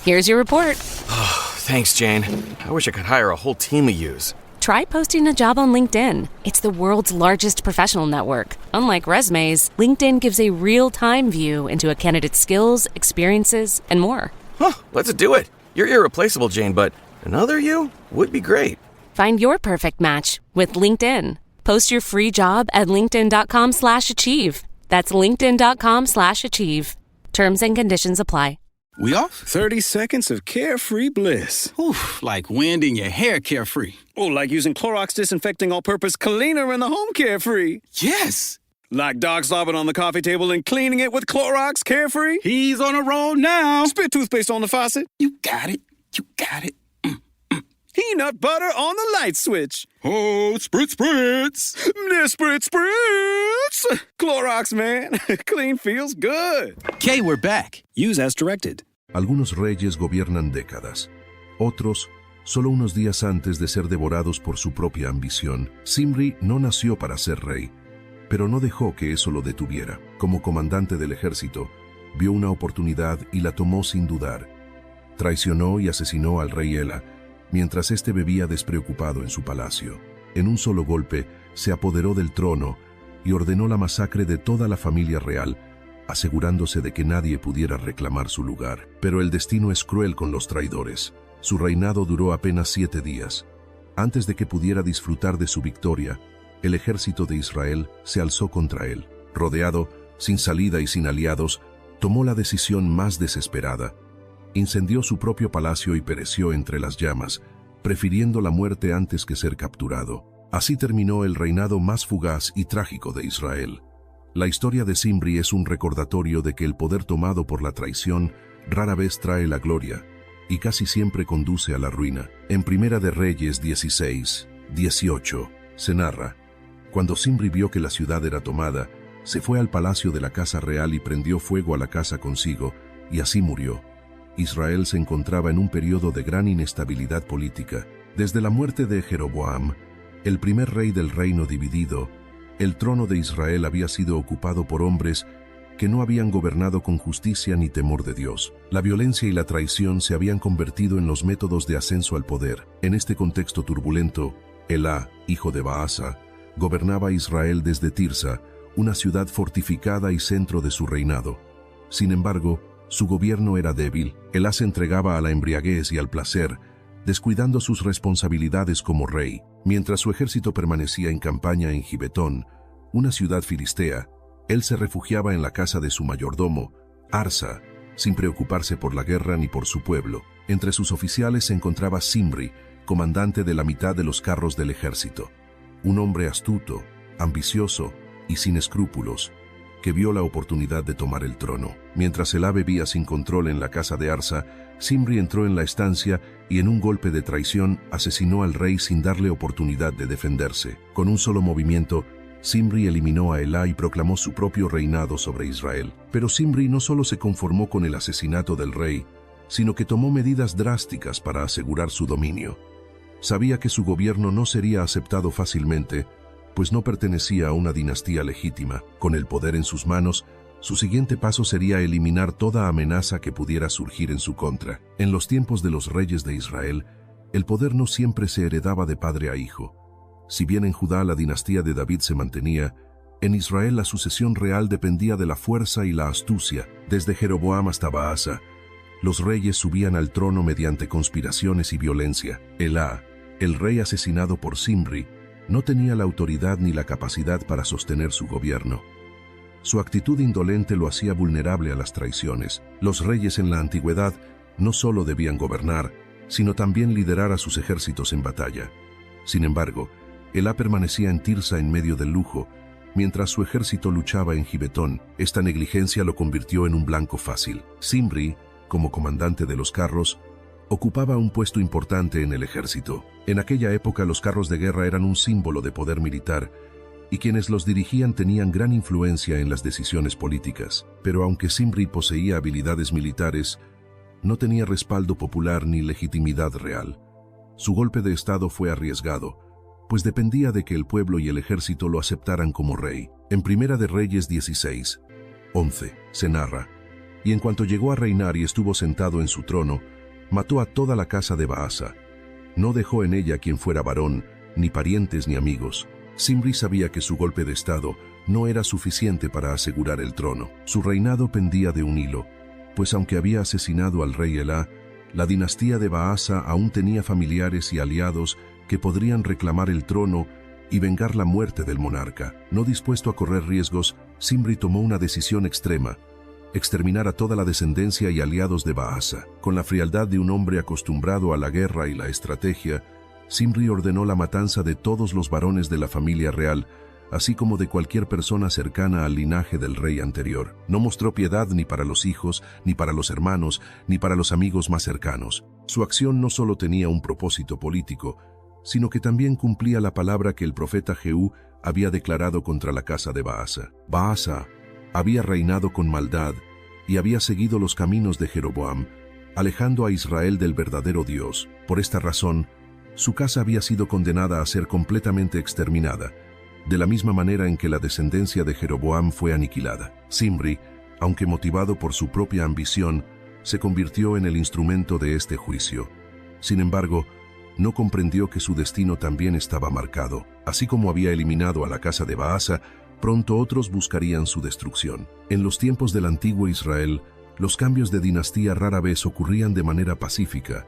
Here's your report. Thanks, Jane. I wish I could hire a whole team of yous. Try posting a job on LinkedIn. It's the world's largest professional network. Unlike resumes, LinkedIn gives a real-time view into a candidate's skills, experiences, and more. Huh, let's do it. You're irreplaceable, Jane, but another you would be great. Find your perfect match with LinkedIn. Post your free job at linkedin.com/achieve. That's linkedin.com/achieve. Terms and conditions apply. We off? 30 seconds of carefree bliss. Oof, like wind in your hair carefree. Oh, like using Clorox Disinfecting All-Purpose Cleaner in the home carefree. Yes. Like dog slobbing on the coffee table and cleaning it with Clorox Carefree. He's on a roll now. Spit toothpaste on the faucet. You got it. You got it. Peanut butter on the light switch. Oh, spritz. Spritz. Clorox, man. Clean feels good. Okay, we're back. Use as directed. Algunos reyes gobiernan décadas. Otros, solo unos días antes de ser devorados por su propia ambición. Zimri no nació para ser rey, pero no dejó que eso lo detuviera. Como comandante del ejército, vio una oportunidad y la tomó sin dudar. Traicionó y asesinó al rey Ela, mientras éste bebía despreocupado en su palacio. En un solo golpe, se apoderó del trono y ordenó la masacre de toda la familia real, asegurándose de que nadie pudiera reclamar su lugar. Pero el destino es cruel con los traidores. Su reinado duró apenas 7 días. Antes de que pudiera disfrutar de su victoria, el ejército de Israel se alzó contra él. Rodeado, sin salida y sin aliados, tomó la decisión más desesperada. Incendió su propio palacio y pereció entre las llamas, prefiriendo la muerte antes que ser capturado. Así terminó el reinado más fugaz y trágico de Israel. La historia de Zimri es un recordatorio de que el poder tomado por la traición rara vez trae la gloria y casi siempre conduce a la ruina. En Primera de Reyes 16:18 se narra: cuando Zimri vio que la ciudad era tomada, se fue al palacio de la casa real y prendió fuego a la casa consigo, y así murió. Israel se encontraba en un periodo de gran inestabilidad política. Desde la muerte de Jeroboam, el primer rey del reino dividido, el trono de Israel había sido ocupado por hombres que no habían gobernado con justicia ni temor de Dios. La violencia y la traición se habían convertido en los métodos de ascenso al poder. En este contexto turbulento, Elá, hijo de Baasa, gobernaba Israel desde Tirsa, una ciudad fortificada y centro de su reinado. Sin embargo, su gobierno era débil. Elá se entregaba a la embriaguez y al placer, descuidando sus responsabilidades como rey. Mientras su ejército permanecía en campaña en Gibetón, una ciudad filistea, él se refugiaba en la casa de su mayordomo, Arsa, sin preocuparse por la guerra ni por su pueblo. Entre sus oficiales se encontraba Zimri, comandante de la mitad de los carros del ejército. Un hombre astuto, ambicioso y sin escrúpulos, que vio la oportunidad de tomar el trono. Mientras Elá bebía sin control en la casa de Arsa, Zimri entró en la estancia y en un golpe de traición asesinó al rey sin darle oportunidad de defenderse. Con un solo movimiento, Zimri eliminó a Elá y proclamó su propio reinado sobre Israel. Pero Zimri no solo se conformó con el asesinato del rey, sino que tomó medidas drásticas para asegurar su dominio. Sabía que su gobierno no sería aceptado fácilmente, pues no pertenecía a una dinastía legítima. Con el poder en sus manos, su siguiente paso sería eliminar toda amenaza que pudiera surgir en su contra. En los tiempos de los reyes de Israel, el poder no siempre se heredaba de padre a hijo. Si bien en Judá la dinastía de David se mantenía, en Israel la sucesión real dependía de la fuerza y la astucia. Desde Jeroboam hasta Baasa, los reyes subían al trono mediante conspiraciones y violencia. Elá, el rey asesinado por Zimri, no tenía la autoridad ni la capacidad para sostener su gobierno. Su actitud indolente lo hacía vulnerable a las traiciones. Los reyes en la antigüedad no solo debían gobernar, sino también liderar a sus ejércitos en batalla. Sin embargo, Elá permanecía en Tirsa en medio del lujo, mientras su ejército luchaba en Gibetón. Esta negligencia lo convirtió en un blanco fácil. Zimri, como comandante de los carros, ocupaba un puesto importante en el ejército. En aquella época los carros de guerra eran un símbolo de poder militar, y quienes los dirigían tenían gran influencia en las decisiones políticas. Pero aunque Zimri poseía habilidades militares, no tenía respaldo popular ni legitimidad real. Su golpe de estado fue arriesgado, pues dependía de que el pueblo y el ejército lo aceptaran como rey. En Primera de Reyes 16:11 se narra: y en cuanto llegó a reinar y estuvo sentado en su trono, Mató a toda la casa de Baasa. No dejó en ella quien fuera varón, ni parientes ni amigos. Zimri sabía que su golpe de estado no era suficiente para asegurar el trono. Su reinado pendía de un hilo, pues aunque había asesinado al rey Elá, la dinastía de Baasa aún tenía familiares y aliados que podrían reclamar el trono y vengar la muerte del monarca. No dispuesto a correr riesgos, Zimri tomó una decisión extrema: exterminar a toda la descendencia y aliados de Baasa. Con la frialdad de un hombre acostumbrado a la guerra y la estrategia, Zimri ordenó la matanza de todos los varones de la familia real, así como de cualquier persona cercana al linaje del rey anterior. No mostró piedad ni para los hijos, ni para los hermanos, ni para los amigos más cercanos. Su acción no solo tenía un propósito político, sino que también cumplía la palabra que el profeta Jehú había declarado contra la casa de Baasa. Baasa había reinado con maldad y había seguido los caminos de Jeroboam, alejando a Israel del verdadero Dios. Por esta razón, su casa había sido condenada a ser completamente exterminada, de la misma manera en que la descendencia de Jeroboam fue aniquilada. Zimri, aunque motivado por su propia ambición, se convirtió en el instrumento de este juicio. Sin embargo, no comprendió que su destino también estaba marcado. Así como había eliminado a la casa de Baasa, pronto otros buscarían su destrucción. En los tiempos del antiguo Israel, los cambios de dinastía rara vez ocurrían de manera pacífica.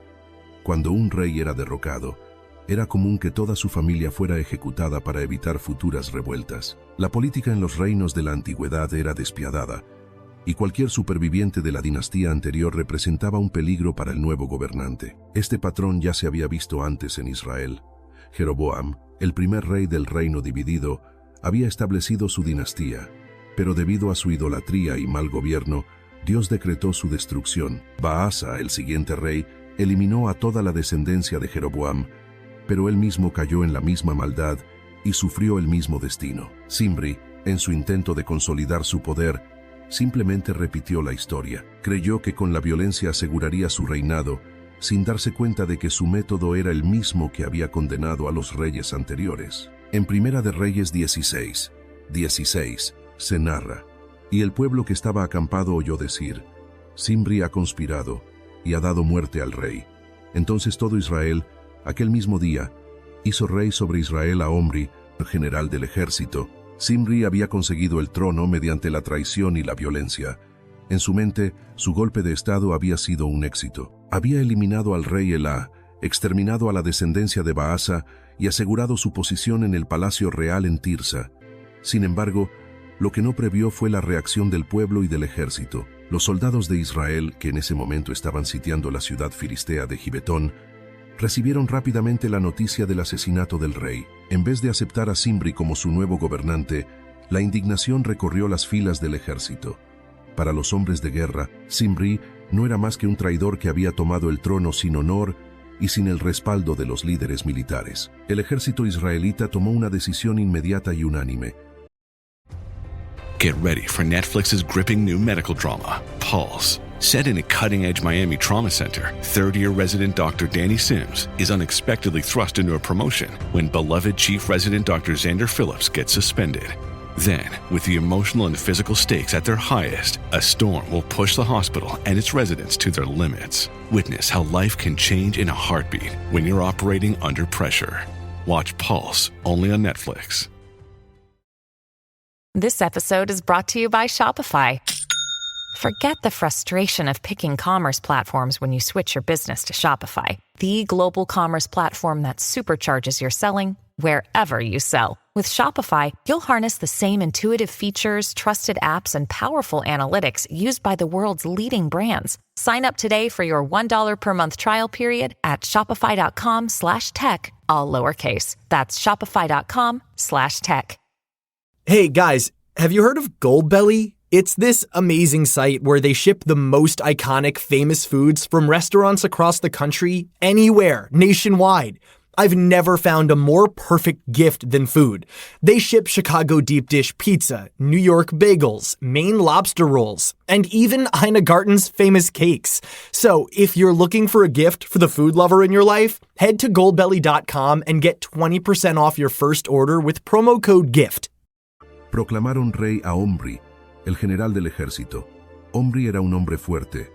Cuando un rey era derrocado, era común que toda su familia fuera ejecutada para evitar futuras revueltas. La política en los reinos de la antigüedad era despiadada, y cualquier superviviente de la dinastía anterior representaba un peligro para el nuevo gobernante. Este patrón ya se había visto antes en Israel. Jeroboam, el primer rey del reino dividido, había establecido su dinastía, pero debido a su idolatría y mal gobierno, Dios decretó su destrucción. Baasa, el siguiente rey, eliminó a toda la descendencia de Jeroboam, pero él mismo cayó en la misma maldad y sufrió el mismo destino. Zimri, en su intento de consolidar su poder, simplemente repitió la historia. Creyó que con la violencia aseguraría su reinado, sin darse cuenta de que su método era el mismo que había condenado a los reyes anteriores. En Primera de Reyes 16 se narra: y el pueblo que estaba acampado oyó decir: Zimri ha conspirado y ha dado muerte al rey. Entonces todo Israel, aquel mismo día, hizo rey sobre Israel a Omri, general del ejército. Zimri había conseguido el trono mediante la traición y la violencia. En su mente, su golpe de estado había sido un éxito. Había eliminado al rey Elá, exterminado a la descendencia de Baasa y asegurado su posición en el palacio real en Tirsa. Sin embargo, lo que no previó fue la reacción del pueblo y del ejército. Los soldados de Israel, que en ese momento estaban sitiando la ciudad filistea de Gibetón, recibieron rápidamente la noticia del asesinato del rey. En vez de aceptar a Zimri como su nuevo gobernante, la indignación recorrió las filas del ejército. Para los hombres de guerra, Zimri no era más que un traidor que había tomado el trono sin honor y sin el respaldo de los líderes militares. El ejército israelita tomó una decisión inmediata y unánime. Get ready for Netflix's gripping new medical drama, Pulse. Set in a cutting-edge Miami trauma center, third-year resident Dr. Danny Sims is unexpectedly thrust into a promotion when beloved chief resident Dr. Xander Phillips gets suspended. Then, with the emotional and physical stakes at their highest, a storm will push the hospital and its residents to their limits. Witness how life can change in a heartbeat when you're operating under pressure. Watch Pulse, only on Netflix. This episode is brought to you by Shopify. Forget the frustration of picking commerce platforms when you switch your business to Shopify, the global commerce platform that supercharges your selling wherever you sell. With Shopify, you'll harness the same intuitive features, trusted apps, and powerful analytics used by the world's leading brands. Sign up today for your $1 per month trial period at shopify.com/tech, all lowercase. That's shopify.com/tech. Hey guys, have you heard of Goldbelly? It's this amazing site where they ship the most iconic famous foods from restaurants across the country, anywhere, nationwide. I've never found a more perfect gift than food. They ship Chicago deep dish pizza, New York bagels, Maine lobster rolls, and even Ina Garten's famous cakes. So if you're looking for a gift for the food lover in your life, head to goldbelly.com and get 20% off your first order with promo code GIFT. Proclamaron rey a Omri, el general del ejército. Omri era un hombre fuerte,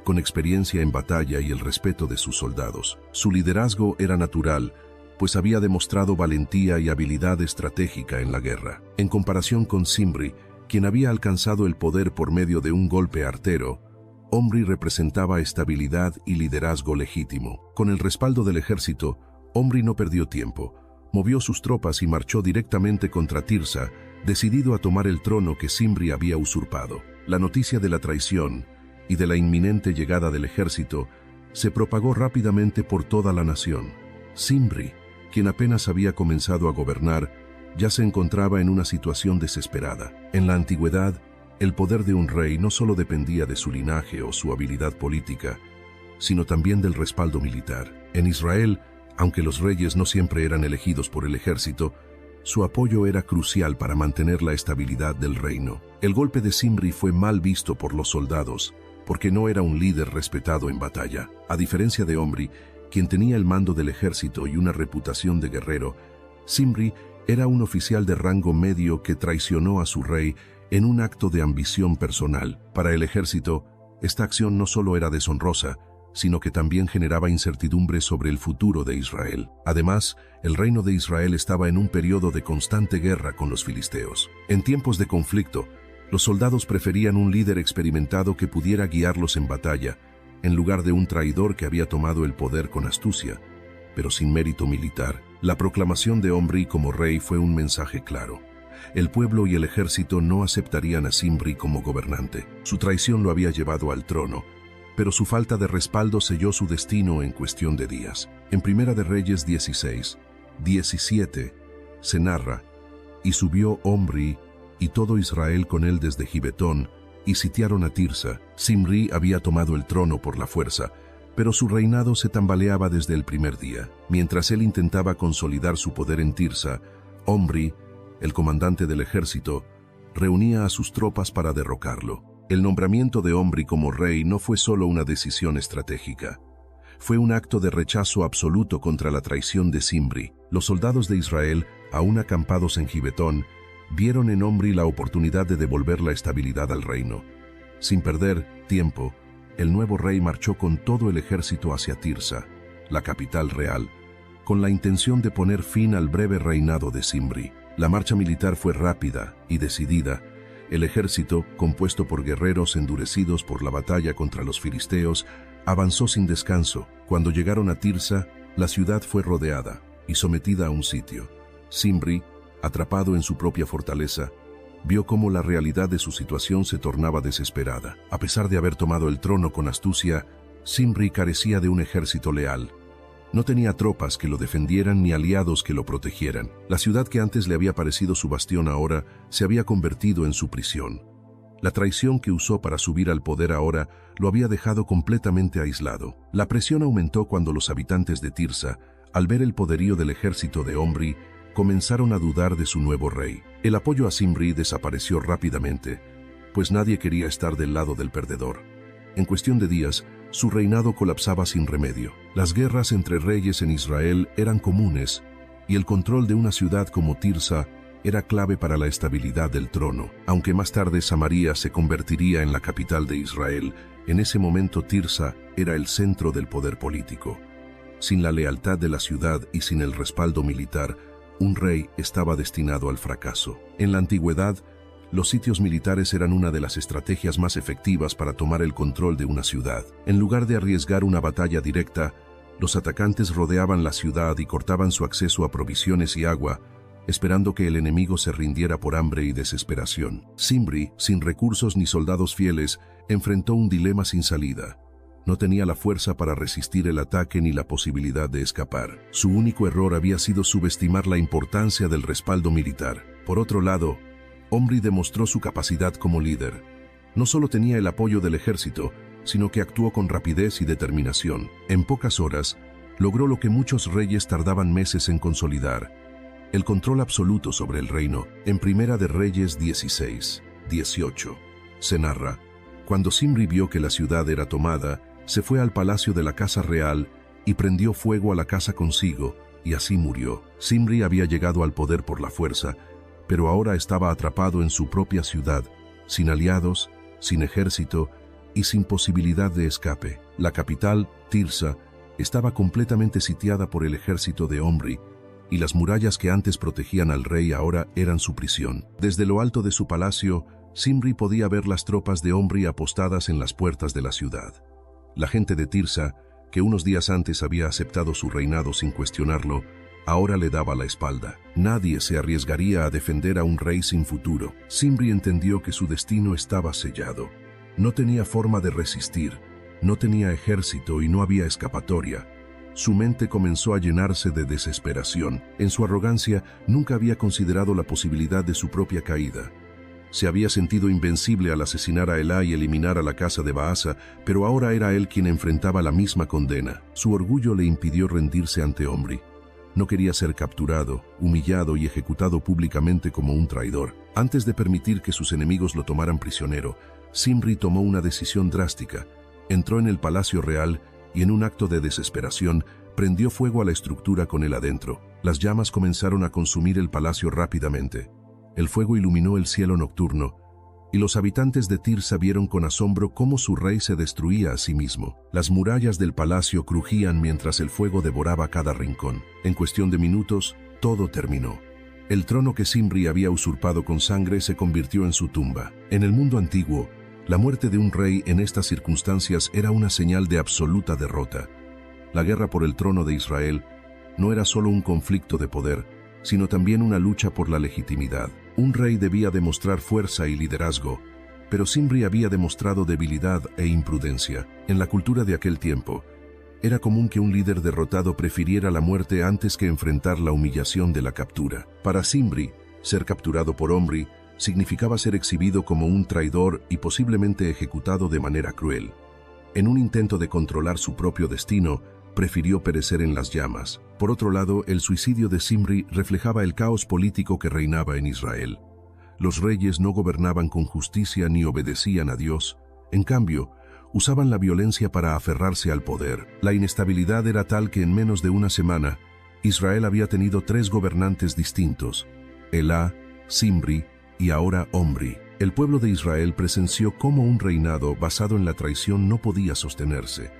con experiencia en batalla y el respeto de sus soldados. Su liderazgo era natural, pues había demostrado valentía y habilidad estratégica en la guerra. En comparación con Zimri, quien había alcanzado el poder por medio de un golpe artero, Omri representaba estabilidad y liderazgo legítimo. Con el respaldo del ejército, Omri no perdió tiempo. Movió sus tropas y marchó directamente contra Tirsa, decidido a tomar el trono que Zimri había usurpado. La noticia de la traición y de la inminente llegada del ejército se propagó rápidamente por toda la nación. Zimri, quien apenas había comenzado a gobernar, ya se encontraba en una situación desesperada. En la antigüedad, el poder de un rey no solo dependía de su linaje o su habilidad política, sino también del respaldo militar. En Israel, aunque los reyes no siempre eran elegidos por el ejército, su apoyo era crucial para mantener la estabilidad del reino. El golpe de Zimri fue mal visto por los soldados, porque no era un líder respetado en batalla. A diferencia de Omri, quien tenía el mando del ejército y una reputación de guerrero, Zimri era un oficial de rango medio que traicionó a su rey en un acto de ambición personal. Para el ejército, esta acción no solo era deshonrosa, sino que también generaba incertidumbre sobre el futuro de Israel. Además, el reino de Israel estaba en un periodo de constante guerra con los filisteos. En tiempos de conflicto, los soldados preferían un líder experimentado que pudiera guiarlos en batalla, en lugar de un traidor que había tomado el poder con astucia, pero sin mérito militar. La proclamación de Omri como rey fue un mensaje claro. El pueblo y el ejército no aceptarían a Zimri como gobernante. Su traición lo había llevado al trono, pero su falta de respaldo selló su destino en cuestión de días. En Primera de Reyes 16, 17, se narra: «Y subió Omri y todo Israel con él desde Gibetón, y sitiaron a Tirsa. Zimri había tomado el trono por la fuerza, pero su reinado se tambaleaba desde el primer día. Mientras él intentaba consolidar su poder en Tirsa, Omri, el comandante del ejército, reunía a sus tropas para derrocarlo. El nombramiento de Omri como rey no fue solo una decisión estratégica. Fue un acto de rechazo absoluto contra la traición de Zimri. Los soldados de Israel, aún acampados en Gibetón, vieron en Omri la oportunidad de devolver la estabilidad al reino. Sin perder tiempo, el nuevo rey marchó con todo el ejército hacia Tirsa, la capital real, con la intención de poner fin al breve reinado de Zimri. La marcha militar fue rápida y decidida. El ejército, compuesto por guerreros endurecidos por la batalla contra los filisteos, avanzó sin descanso. Cuando llegaron a Tirsa, la ciudad fue rodeada y sometida a un sitio. Zimri, atrapado en su propia fortaleza, vio cómo la realidad de su situación se tornaba desesperada. A pesar de haber tomado el trono con astucia, Zimri carecía de un ejército leal. No tenía tropas que lo defendieran ni aliados que lo protegieran. La ciudad que antes le había parecido su bastión ahora se había convertido en su prisión. La traición que usó para subir al poder ahora lo había dejado completamente aislado. La presión aumentó cuando los habitantes de Tirsa, al ver el poderío del ejército de Omri, comenzaron a dudar de su nuevo rey. El apoyo a Zimri desapareció rápidamente, pues nadie quería estar del lado del perdedor. En cuestión de días, su reinado colapsaba sin remedio. Las guerras entre reyes en Israel eran comunes, y el control de una ciudad como Tirsa era clave para la estabilidad del trono. Aunque más tarde Samaria se convertiría en la capital de Israel, en ese momento Tirsa era el centro del poder político. Sin la lealtad de la ciudad y sin el respaldo militar, un rey estaba destinado al fracaso. En la antigüedad, los sitios militares eran una de las estrategias más efectivas para tomar el control de una ciudad. En lugar de arriesgar una batalla directa, los atacantes rodeaban la ciudad y cortaban su acceso a provisiones y agua, esperando que el enemigo se rindiera por hambre y desesperación. Zimri, sin recursos ni soldados fieles, enfrentó un dilema sin salida. No tenía la fuerza para resistir el ataque ni la posibilidad de escapar. Su único error había sido subestimar la importancia del respaldo militar. Por otro lado, Omri demostró su capacidad como líder. No solo tenía el apoyo del ejército, sino que actuó con rapidez y determinación. En pocas horas, logró lo que muchos reyes tardaban meses en consolidar: el control absoluto sobre el reino. En Primera de Reyes 16, 18, se narra: cuando Zimri vio que la ciudad era tomada, se fue al palacio de la casa real y prendió fuego a la casa consigo, y así murió. Zimri había llegado al poder por la fuerza, pero ahora estaba atrapado en su propia ciudad, sin aliados, sin ejército y sin posibilidad de escape. La capital, Tirsa, estaba completamente sitiada por el ejército de Omri, y las murallas que antes protegían al rey ahora eran su prisión. Desde lo alto de su palacio, Zimri podía ver las tropas de Omri apostadas en las puertas de la ciudad. La gente de Tirsa, que unos días antes había aceptado su reinado sin cuestionarlo, ahora le daba la espalda. Nadie se arriesgaría a defender a un rey sin futuro. Zimri entendió que su destino estaba sellado. No tenía forma de resistir, no tenía ejército y no había escapatoria. Su mente comenzó a llenarse de desesperación. En su arrogancia, nunca había considerado la posibilidad de su propia caída. Se había sentido invencible al asesinar a Elá y eliminar a la casa de Baasa, pero ahora era él quien enfrentaba la misma condena. Su orgullo le impidió rendirse ante Omri. No quería ser capturado, humillado y ejecutado públicamente como un traidor. Antes de permitir que sus enemigos lo tomaran prisionero, Zimri tomó una decisión drástica. Entró en el palacio real y en un acto de desesperación prendió fuego a la estructura con él adentro. Las llamas comenzaron a consumir el palacio rápidamente. El fuego iluminó el cielo nocturno, y los habitantes de Tirsa vieron con asombro cómo su rey se destruía a sí mismo. Las murallas del palacio crujían mientras el fuego devoraba cada rincón. En cuestión de minutos, todo terminó. El trono que Zimri había usurpado con sangre se convirtió en su tumba. En el mundo antiguo, la muerte de un rey en estas circunstancias era una señal de absoluta derrota. La guerra por el trono de Israel no era solo un conflicto de poder, sino también una lucha por la legitimidad. Un rey debía demostrar fuerza y liderazgo, pero Zimri había demostrado debilidad e imprudencia. En la cultura de aquel tiempo, era común que un líder derrotado prefiriera la muerte antes que enfrentar la humillación de la captura. Para Zimri, ser capturado por Omri significaba ser exhibido como un traidor y posiblemente ejecutado de manera cruel. En un intento de controlar su propio destino, prefirió perecer en las llamas. Por otro lado, el suicidio de Zimri reflejaba el caos político que reinaba en Israel. Los reyes no gobernaban con justicia ni obedecían a Dios. En cambio, usaban la violencia para aferrarse al poder. La inestabilidad era tal que en menos de una semana, Israel había tenido 3 gobernantes distintos: Elá, Zimri y ahora Omri. El pueblo de Israel presenció cómo un reinado basado en la traición no podía sostenerse.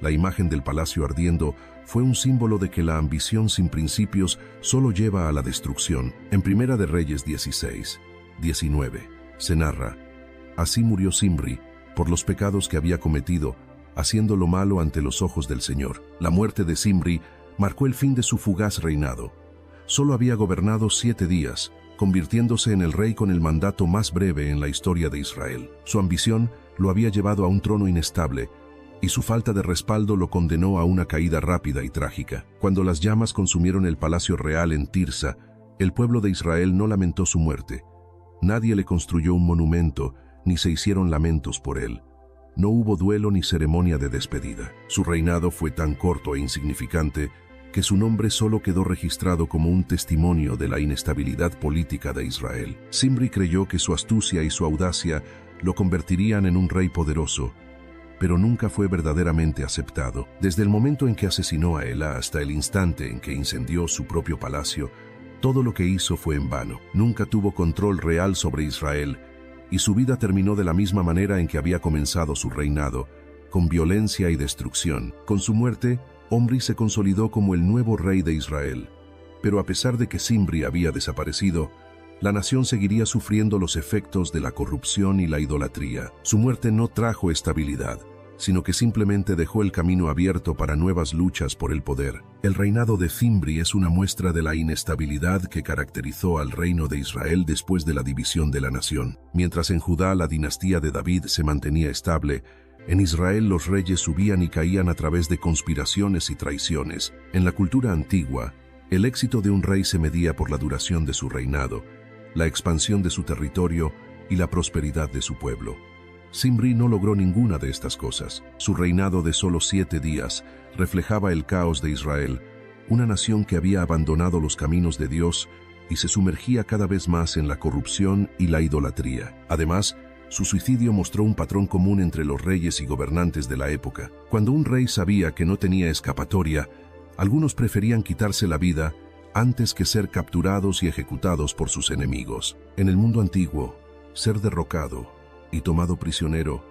La imagen del palacio ardiendo fue un símbolo de que la ambición sin principios solo lleva a la destrucción. En Primera de Reyes 16:19 se narra: así murió Zimri por los pecados que había cometido, haciendo lo malo ante los ojos del Señor. La muerte de Zimri marcó el fin de su fugaz reinado. Solo había gobernado 7 días, convirtiéndose en el rey con el mandato más breve en la historia de Israel. Su ambición lo había llevado a un trono inestable, y su falta de respaldo lo condenó a una caída rápida y trágica. Cuando las llamas consumieron el palacio real en Tirsa, el pueblo de Israel no lamentó su muerte. Nadie le construyó un monumento, ni se hicieron lamentos por él. No hubo duelo ni ceremonia de despedida. Su reinado fue tan corto e insignificante que su nombre solo quedó registrado como un testimonio de la inestabilidad política de Israel. Zimri creyó que su astucia y su audacia lo convertirían en un rey poderoso, pero nunca fue verdaderamente aceptado. Desde el momento en que asesinó a Elá hasta el instante en que incendió su propio palacio, todo lo que hizo fue en vano. Nunca tuvo control real sobre Israel, y su vida terminó de la misma manera en que había comenzado su reinado, con violencia y destrucción. Con su muerte, Omri se consolidó como el nuevo rey de Israel. Pero a pesar de que Zimri había desaparecido, la nación seguiría sufriendo los efectos de la corrupción y la idolatría. Su muerte no trajo estabilidad, sino que simplemente dejó el camino abierto para nuevas luchas por el poder. El reinado de Zimri es una muestra de la inestabilidad que caracterizó al reino de Israel después de la división de la nación. Mientras en Judá la dinastía de David se mantenía estable, en Israel los reyes subían y caían a través de conspiraciones y traiciones. En la cultura antigua, el éxito de un rey se medía por la duración de su reinado, la expansión de su territorio y la prosperidad de su pueblo. Zimri no logró ninguna de estas cosas. Su reinado de solo 7 días reflejaba el caos de Israel, una nación que había abandonado los caminos de Dios y se sumergía cada vez más en la corrupción y la idolatría. Además, su suicidio mostró un patrón común entre los reyes y gobernantes de la época. Cuando un rey sabía que no tenía escapatoria, algunos preferían quitarse la vida antes que ser capturados y ejecutados por sus enemigos. En el mundo antiguo, ser derrocado y tomado prisionero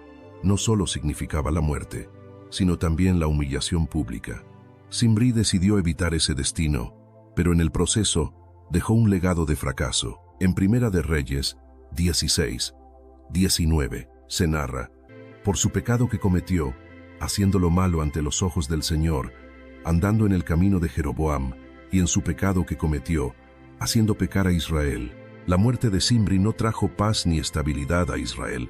no solo significaba la muerte, sino también la humillación pública. Zimri decidió evitar ese destino, pero en el proceso dejó un legado de fracaso. En Primera de Reyes 16:19 se narra: por su pecado que cometió, haciendo lo malo ante los ojos del Señor, andando en el camino de Jeroboam, y en su pecado que cometió, haciendo pecar a Israel. La muerte de Zimri no trajo paz ni estabilidad a Israel.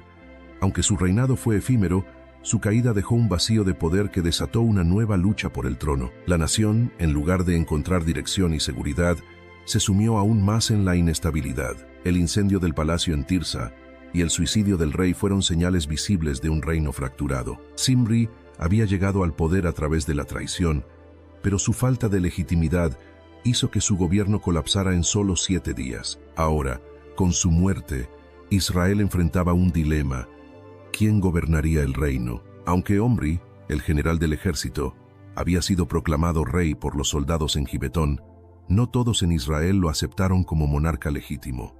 Aunque su reinado fue efímero, su caída dejó un vacío de poder que desató una nueva lucha por el trono. La nación, en lugar de encontrar dirección y seguridad, se sumió aún más en la inestabilidad. El incendio del palacio en Tirsa y el suicidio del rey fueron señales visibles de un reino fracturado. Zimri había llegado al poder a través de la traición, pero su falta de legitimidad hizo que su gobierno colapsara en solo 7 días. Ahora, con su muerte, Israel enfrentaba un dilema: ¿quién gobernaría el reino? Aunque Omri, el general del ejército, había sido proclamado rey por los soldados en Gibetón, no todos en Israel lo aceptaron como monarca legítimo.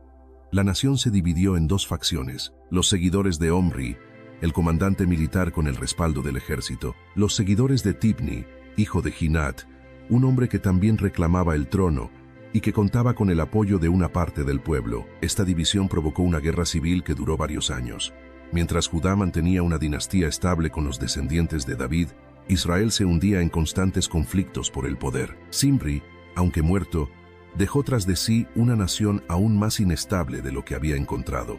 La nación se dividió en 2 facciones: los seguidores de Omri, el comandante militar con el respaldo del ejército; los seguidores de Tibni, hijo de Ginat, un hombre que también reclamaba el trono y que contaba con el apoyo de una parte del pueblo. Esta división provocó una guerra civil que duró varios años. Mientras Judá mantenía una dinastía estable con los descendientes de David, Israel se hundía en constantes conflictos por el poder. Zimri, aunque muerto, dejó tras de sí una nación aún más inestable de lo que había encontrado.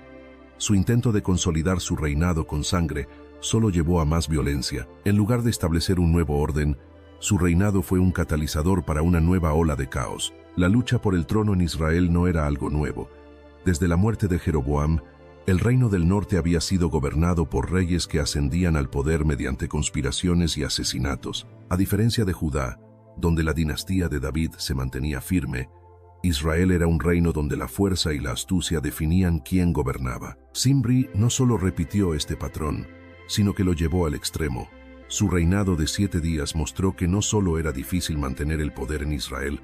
Su intento de consolidar su reinado con sangre solo llevó a más violencia. En lugar de establecer un nuevo orden, su reinado fue un catalizador para una nueva ola de caos. La lucha por el trono en Israel no era algo nuevo. Desde la muerte de Jeroboam, el reino del norte había sido gobernado por reyes que ascendían al poder mediante conspiraciones y asesinatos. A diferencia de Judá, donde la dinastía de David se mantenía firme, Israel era un reino donde la fuerza y la astucia definían quién gobernaba. Zimri no solo repitió este patrón, sino que lo llevó al extremo. Su reinado de 7 días mostró que no solo era difícil mantener el poder en Israel,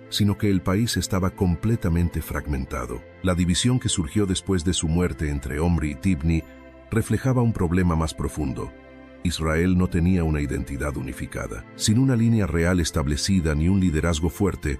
sino que el país estaba completamente fragmentado. La división que surgió después de su muerte entre Omri y Tibni reflejaba un problema más profundo. Israel no tenía una identidad unificada. Sin una línea real establecida ni un liderazgo fuerte,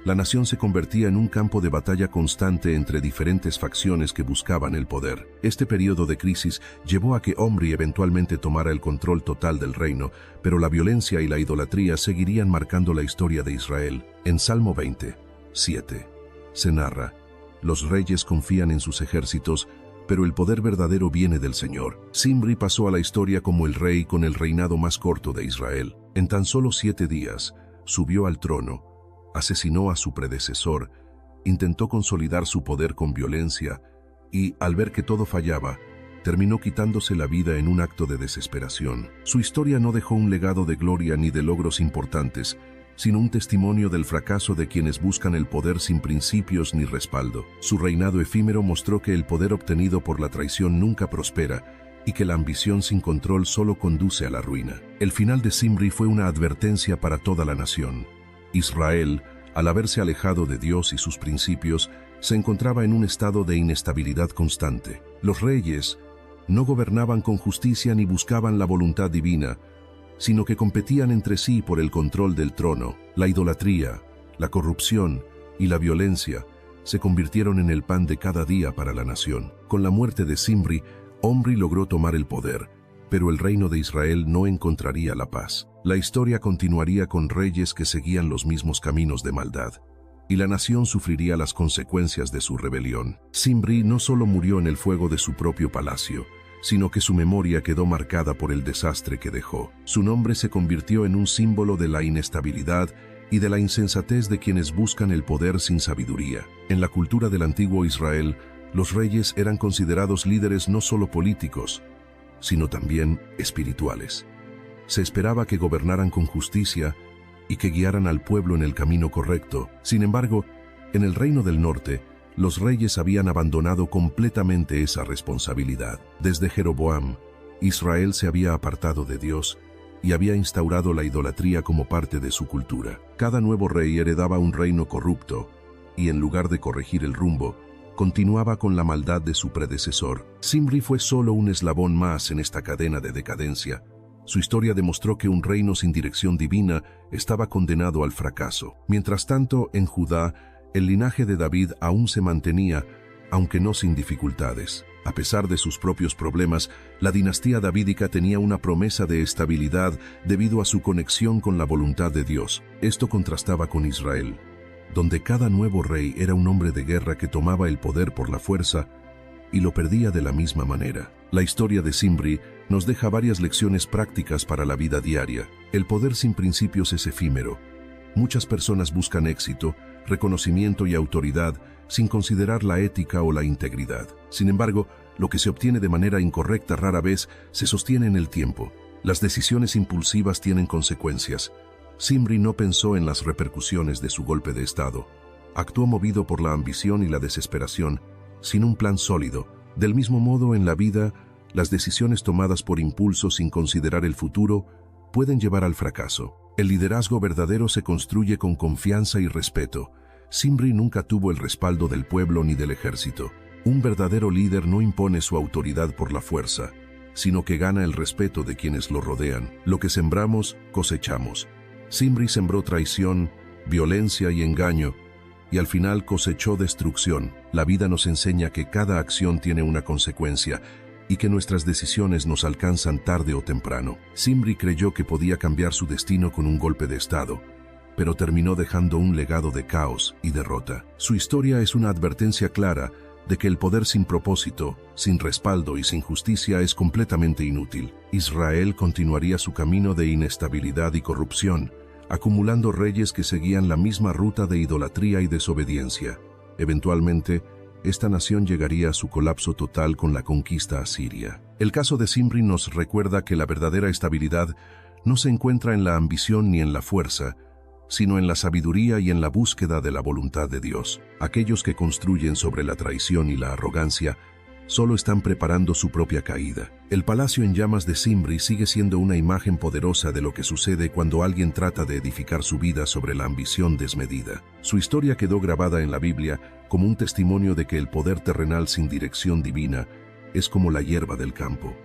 la nación se convertía en un campo de batalla constante entre diferentes facciones que buscaban el poder. Este periodo de crisis llevó a que Omri eventualmente tomara el control total del reino, pero la violencia y la idolatría seguirían marcando la historia de Israel. En Salmo 20:7 se narra: los reyes confían en sus ejércitos, pero el poder verdadero viene del Señor. Zimri pasó a la historia como el rey con el reinado más corto de Israel. En tan solo 7 días, subió al trono, asesinó a su predecesor, intentó consolidar su poder con violencia y, al ver que todo fallaba, terminó quitándose la vida en un acto de desesperación. Su historia no dejó un legado de gloria ni de logros importantes, sino un testimonio del fracaso de quienes buscan el poder sin principios ni respaldo. Su reinado efímero mostró que el poder obtenido por la traición nunca prospera y que la ambición sin control solo conduce a la ruina. El final de Zimri fue una advertencia para toda la nación. Israel, al haberse alejado de Dios y sus principios, se encontraba en un estado de inestabilidad constante. Los reyes no gobernaban con justicia ni buscaban la voluntad divina, sino que competían entre sí por el control del trono. La idolatría, la corrupción y la violencia se convirtieron en el pan de cada día para la nación. Con la muerte de Zimri, Omri logró tomar el poder, pero el reino de Israel no encontraría la paz. La historia continuaría con reyes que seguían los mismos caminos de maldad, y la nación sufriría las consecuencias de su rebelión. Zimri no solo murió en el fuego de su propio palacio, sino que su memoria quedó marcada por el desastre que dejó. Su nombre se convirtió en un símbolo de la inestabilidad y de la insensatez de quienes buscan el poder sin sabiduría. En la cultura del antiguo Israel, los reyes eran considerados líderes no solo políticos, sino también espirituales. Se esperaba que gobernaran con justicia y que guiaran al pueblo en el camino correcto. Sin embargo, en el reino del norte, los reyes habían abandonado completamente esa responsabilidad. Desde Jeroboam, Israel se había apartado de Dios y había instaurado la idolatría como parte de su cultura. Cada nuevo rey heredaba un reino corrupto y, en lugar de corregir el rumbo, continuaba con la maldad de su predecesor. Zimri fue solo un eslabón más en esta cadena de decadencia. Su historia demostró que un reino sin dirección divina estaba condenado al fracaso. Mientras tanto, en Judá, el linaje de David aún se mantenía, aunque no sin dificultades. A pesar de sus propios problemas, la dinastía davídica tenía una promesa de estabilidad debido a su conexión con la voluntad de Dios. Esto contrastaba con Israel, donde cada nuevo rey era un hombre de guerra que tomaba el poder por la fuerza y lo perdía de la misma manera. La historia de Zimri nos deja varias lecciones prácticas para la vida diaria. El poder sin principios es efímero. Muchas personas buscan éxito, reconocimiento y autoridad sin considerar la ética o la integridad. Sin embargo, lo que se obtiene de manera incorrecta rara vez se sostiene en el tiempo. Las decisiones impulsivas tienen consecuencias. Zimri no pensó en las repercusiones de su golpe de estado. Actuó movido por la ambición y la desesperación, sin un plan sólido. Del mismo modo, en la vida, las decisiones tomadas por impulso sin considerar el futuro pueden llevar al fracaso. El liderazgo verdadero se construye con confianza y respeto. Zimri nunca tuvo el respaldo del pueblo ni del ejército. Un verdadero líder no impone su autoridad por la fuerza, sino que gana el respeto de quienes lo rodean. Lo que sembramos, cosechamos. Zimri sembró traición, violencia y engaño, y al final cosechó destrucción. La vida nos enseña que cada acción tiene una consecuencia y que nuestras decisiones nos alcanzan tarde o temprano. Zimri creyó que podía cambiar su destino con un golpe de estado, pero terminó dejando un legado de caos y derrota. Su historia es una advertencia clara de que el poder sin propósito, sin respaldo y sin justicia es completamente inútil. Israel continuaría su camino de inestabilidad y corrupción, acumulando reyes que seguían la misma ruta de idolatría y desobediencia. Eventualmente, esta nación llegaría a su colapso total con la conquista asiria. El caso de Zimri nos recuerda que la verdadera estabilidad no se encuentra en la ambición ni en la fuerza, sino en la sabiduría y en la búsqueda de la voluntad de Dios. Aquellos que construyen sobre la traición y la arrogancia solo están preparando su propia caída. El palacio en llamas de Zimri sigue siendo una imagen poderosa de lo que sucede cuando alguien trata de edificar su vida sobre la ambición desmedida. Su historia quedó grabada en la Biblia como un testimonio de que el poder terrenal sin dirección divina es como la hierba del campo.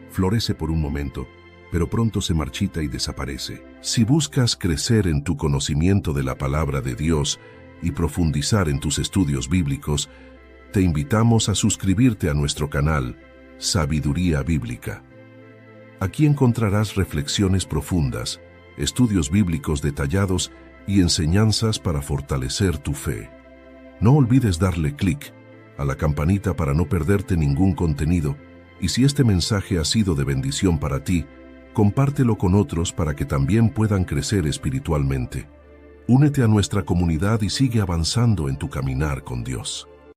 Florece por un momento, pero pronto se marchita y desaparece. Si buscas crecer en tu conocimiento de la palabra de Dios y profundizar en tus estudios bíblicos, te invitamos a suscribirte a nuestro canal, Sabiduría Bíblica. Aquí encontrarás reflexiones profundas, estudios bíblicos detallados y enseñanzas para fortalecer tu fe. No olvides darle clic a la campanita para no perderte ningún contenido, y si este mensaje ha sido de bendición para ti, compártelo con otros para que también puedan crecer espiritualmente. Únete a nuestra comunidad y sigue avanzando en tu caminar con Dios.